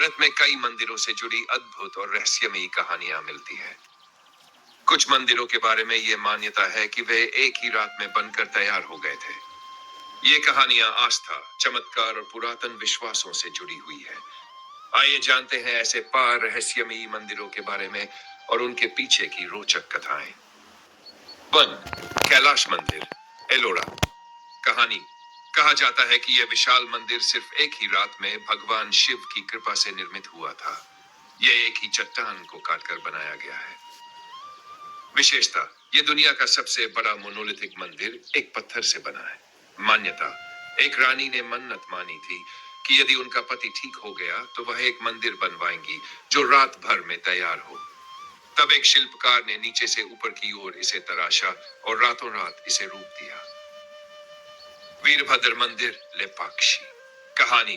भारत में कई मंदिरों से जुड़ी अद्भुत और रहस्यमयी कहानियां मिलती हैं। कुछ मंदिरों के बारे में यह मान्यता है कि वे एक ही रात में बनकर तैयार हो गए थे। ये कहानियां आस्था, चमत्कार और पुरातन विश्वासों से जुड़ी हुई है। आइए जानते हैं ऐसे पार रहस्यमयी मंदिरों के बारे में और उनके पीछे की रोचक कथाएं। वन, कैलाश मंदिर, एलोरा। कहानी। कहा जाता है कि यह विशाल मंदिर सिर्फ एक ही रात में भगवान शिव की कृपा से निर्मित हुआ था। यह एक ही चट्टान को काटकर बनाया गया है। विशेषता, यह दुनिया का सबसे बड़ा मोनोलिथिक मंदिर एक पत्थर से बना है। मान्यता, एक रानी ने मन्नत मानी थी कि यदि उनका पति ठीक हो गया तो वह एक मंदिर बनवाएंगी जो रात भर में तैयार हो। तब एक शिल्पकार ने नीचे से ऊपर की ओर इसे तराशा और रातों रात इसे रूप दिया। वीरभद्र मंदिर, लेपाक्षी। कहानी।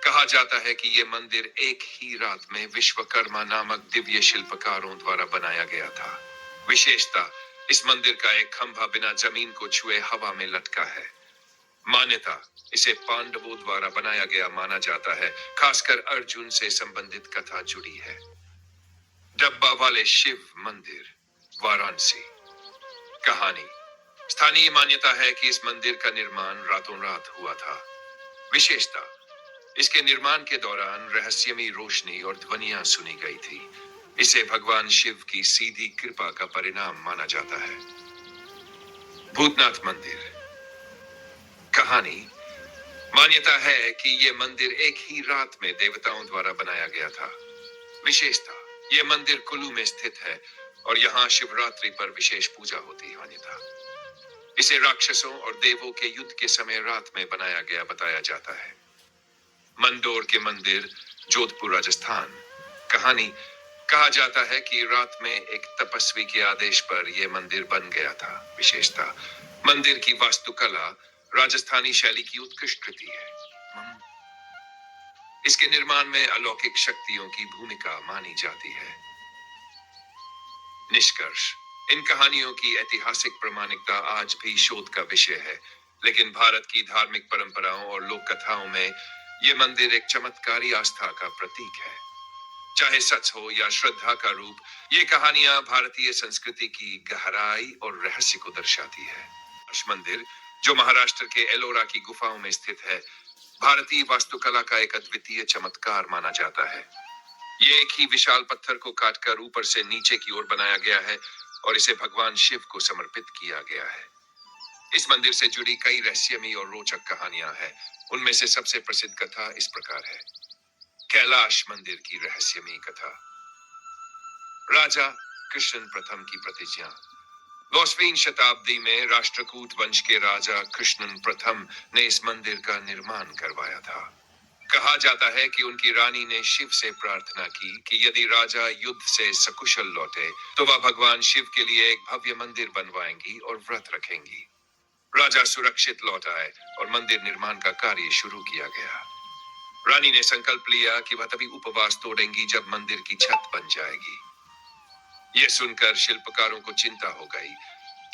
कहा जाता है कि यह मंदिर एक ही रात में विश्वकर्मा नामक दिव्य शिल्पकारों द्वारा बनाया गया था। विशेषता, इस मंदिर का एक खंभा बिना जमीन को छुए हवा में लटका है। मान्यता, इसे पांडवों द्वारा बनाया गया माना जाता है। खासकर अर्जुन से संबंधित कथा जुड़ी है। डब्बा वाले शिव मंदिर, वाराणसी। कहानी। स्थानीय मान्यता है कि इस मंदिर का निर्माण रातों रात हुआ था। विशेषता, इसके निर्माण के दौरान रहस्यमयी रोशनी और ध्वनियां सुनी गई थी। इसे भगवान शिव की सीधी कृपा का परिणाम माना जाता है। भूतनाथ मंदिर। कहानी। मान्यता है कि यह मंदिर एक ही रात में देवताओं द्वारा बनाया गया था। विशेषता, यह मंदिर कुल्लू में स्थित है और यहाँ शिवरात्रि पर विशेष पूजा होती है। मान्यता, इसे राक्षसों और देवों के युद्ध के समय रात में बनाया गया बताया जाता है। मंदोर के मंदिर, जोधपुर, राजस्थान। कहानी। कहा जाता है कि रात में एक तपस्वी के आदेश पर यह मंदिर बन गया था। विशेषता, मंदिर की वास्तुकला राजस्थानी शैली की उत्कृष्ट कृति है। इसके निर्माण में अलौकिक शक्तियों की भूमिका मानी जाती है। निष्कर्ष, इन कहानियों की ऐतिहासिक प्रामाणिकता आज भी शोध का विषय है, लेकिन भारत की धार्मिक परंपराओं और लोक कथाओं में यह मंदिर एक चमत्कारी आस्था का प्रतीक है। चाहे सच हो या श्रद्धा का रूप, ये कहानियां भारतीय संस्कृति की गहराई और रहस्य को दर्शाती है। कैलाश मंदिर, जो महाराष्ट्र के एलोरा की गुफाओं में स्थित है, भारतीय वास्तुकला का एक अद्वितीय चमत्कार माना जाता है। ये एक ही विशाल पत्थर को काटकर ऊपर से नीचे की ओर बनाया गया है और इसे भगवान शिव को समर्पित किया गया है। इस मंदिर से जुड़ी कई रहस्यमयी और रोचक कहानियां हैं। उनमें से सबसे प्रसिद्ध कथा इस प्रकार है। कैलाश मंदिर की रहस्यमयी कथा। राजा कृष्ण प्रथम की प्रतिज्ञा। 9वीं शताब्दी में राष्ट्रकूट वंश के राजा कृष्ण प्रथम ने इस मंदिर का निर्माण करवाया था। कहा जाता है कि उनकी रानी ने शिव से प्रार्थना की कि यदि राजा युद्ध से सकुशल लौटे तो वह भगवान शिव के लिए एक भव्य मंदिर बनवाएंगी और व्रत रखेंगी। राजा सुरक्षित लौट आए और मंदिर निर्माण का कार्य शुरू किया गया। रानी ने संकल्प लिया कि वह तभी उपवास तोड़ेंगी जब मंदिर की छत बन जाएगी। यह सुनकर शिल्पकारों को चिंता हो गई,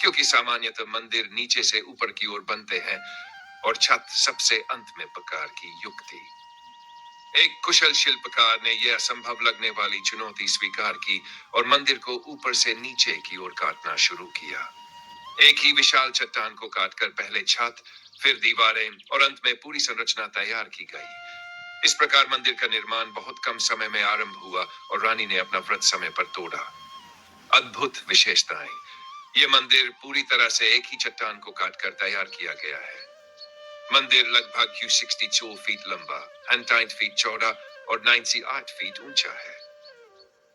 क्योंकि सामान्यतः मंदिर नीचे से ऊपर की ओर बनते हैं और छत सबसे अंत में प्रकार की युक्ति। एक कुशल शिल्पकार ने यह असंभव लगने वाली चुनौती स्वीकार की और मंदिर को ऊपर से नीचे की ओर काटना शुरू किया। एक ही विशाल चट्टान को काटकर पहले छत, फिर दीवारें और अंत में पूरी संरचना तैयार की गई। इस प्रकार मंदिर का निर्माण बहुत कम समय में आरंभ हुआ और रानी ने अपना व्रत समय पर तोड़ा। अद्भुत विशेषताएं। यह मंदिर पूरी तरह से एक ही चट्टान को काटकर तैयार किया गया है। मंदिर लगभग 62 फीट लंबा, 98 फीट चौड़ा और 98 फीट ऊंचा है।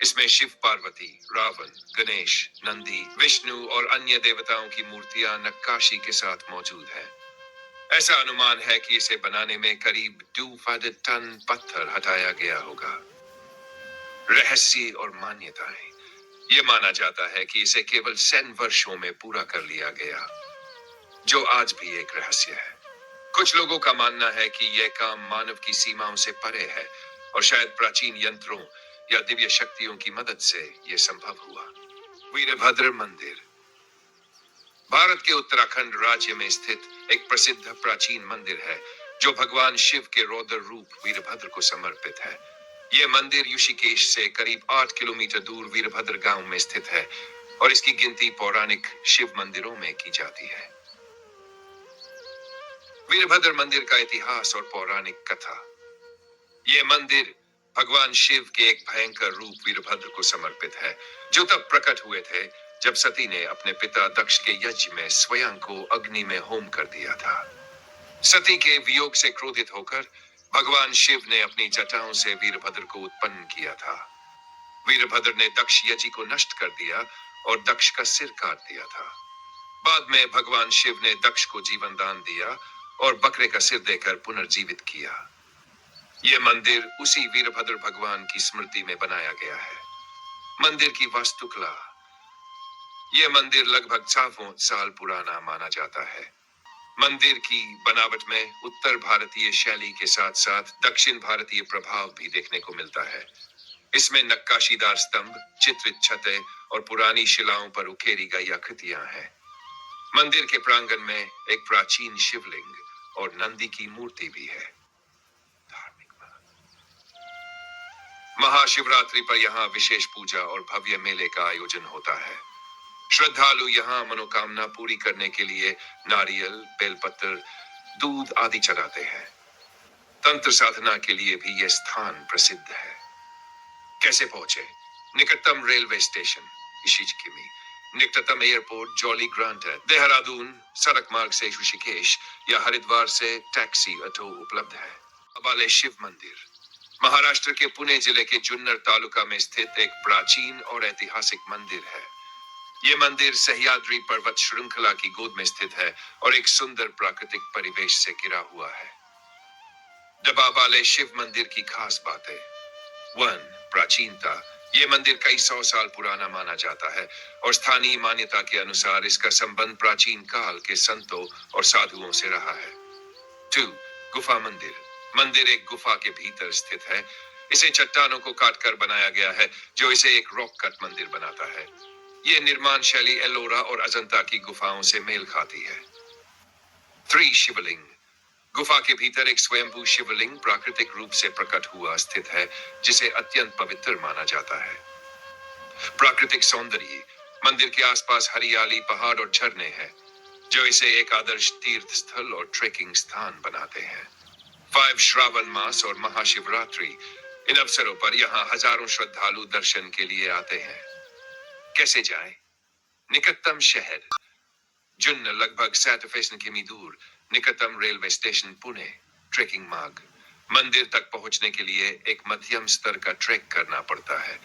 इसमें शिव पार्वती, रावण, गणेश, नंदी, विष्णु और अन्य देवताओं की मूर्तियां नक्काशी के साथ मौजूद हैं। ऐसा अनुमान है कि इसे बनाने में करीब 2 टन पत्थर हटाया गया होगा। रहस्य और मान्यताएं। यह माना जाता है कि इसे केवल 100 वर्षों में पूरा कर लिया गया, जो आज भी एक रहस्य है। कुछ लोगों का मानना है कि यह काम मानव की सीमाओं से परे है और शायद प्राचीन यंत्रों या दिव्य शक्तियों की मदद से यह संभव हुआ। वीरभद्र मंदिर, भारत के उत्तराखंड राज्य में स्थित एक प्रसिद्ध प्राचीन मंदिर है जो भगवान शिव के रौद्र रूप वीरभद्र को समर्पित है। यह मंदिर ऋषिकेश से करीब 8 किलोमीटर दूर वीरभद्र गांव में स्थित है और इसकी गिनती पौराणिक शिव मंदिरों में की जाती है। वीरभद्र मंदिर का इतिहास और पौराणिक कथा। यह मंदिर भगवान शिव के एक भयंकर रूप वीरभद्र को समर्पित है, जो तब प्रकट हुए थे जब सती ने अपने पिता दक्ष के यज्ञ में स्वयं को अग्नि में होम कर दिया था। सती के वियोग से क्रोधित होकर भगवान शिव ने अपनी जटाओं से वीरभद्र को उत्पन्न किया था। वीरभद्र ने दक्ष यज्ञ को नष्ट कर दिया और दक्ष का सिर काट दिया था। बाद में भगवान शिव ने दक्ष को जीवन दान दिया और बकरे का सिर देकर पुनर्जीवित किया। यह मंदिर उसी वीरभद्र भगवान की स्मृति में बनाया गया है। मंदिर की वास्तुकला। यह मंदिर लगभग 600 साल पुराना माना जाता है। मंदिर की बनावट में उत्तर भारतीय शैली के साथ साथ दक्षिण भारतीय प्रभाव भी देखने को मिलता है। इसमें नक्काशीदार स्तंभ, चित्रित छतें और पुरानी शिलाओं पर उकेरी गई आकृतियां हैं। मंदिर के प्रांगण में एक प्राचीन शिवलिंग और नंदी की मूर्ति भी है। धार्मिक महाशिवरात्रि पर यहाँ विशेष पूजा और भव्य मेले का आयोजन होता है। श्रद्धालु यहाँ मनोकामना पूरी करने के लिए नारियल, बेलपत्र, दूध आदि चढ़ाते हैं। तंत्र साधना के लिए भी यह स्थान प्रसिद्ध है। कैसे पहुंचे? निकटतम रेलवे स्टेशन इशिज किमी, निकटतम एयरपोर्ट जॉली ग्रांट है। देहरादून सड़क मार्ग से ऋषिकेश या हरिद्वार से टैक्सी ऑटो उपलब्ध है। अबाले शिव मंदिर महाराष्ट्र के पुणे जिले के जुन्नर तालुका में स्थित एक प्राचीन और ऐतिहासिक मंदिर है। यह मंदिर सह्याद्री पर्वत श्रृंखला की गोद में स्थित है और एक सुंदर प्राकृतिक परिवेश से घिरा हुआ है। डबावाले शिव मंदिर की खास बातें। 1. प्राचीनता। यह मंदिर कई 100 साल पुराना माना जाता है और स्थानीय मान्यता के अनुसार इसका संबंध प्राचीन काल के संतों और साधुओं से रहा है। 2. गुफा मंदिर। मंदिर एक गुफा के भीतर स्थित है। इसे चट्टानों को काटकर बनाया गया है, जो इसे एक रॉक कट मंदिर बनाता है। यह निर्माण शैली एलोरा और अजंता की गुफाओं से मेल खाती है। 3. शिवलिंग। गुफा के भीतर एक स्वयंभू शिवलिंग प्राकृतिक रूप से प्रकट हुआ स्थित है, जिसे अत्यंत पवित्र माना जाता है। प्राकृतिक सौंदर्य। मंदिर के आसपास हरियाली, पहाड़ और झरने हैं, जो इसे एक आदर्श तीर्थ स्थल और ट्रेकिंग स्थान बनाते हैं। 5. श्रावण मास और महाशिवरात्रि। इन अवसरों पर यहाँ हजारों श्रद्धालु दर्शन के लिए आते हैं। कैसे जाएं? निकटतम शहर जुन्नर लगभग 60 किमी दूर। निकटतम रेलवे स्टेशन पुणे। ट्रेकिंग मार्ग। मंदिर तक पहुंचने के लिए एक मध्यम स्तर का ट्रैक करना पड़ता है।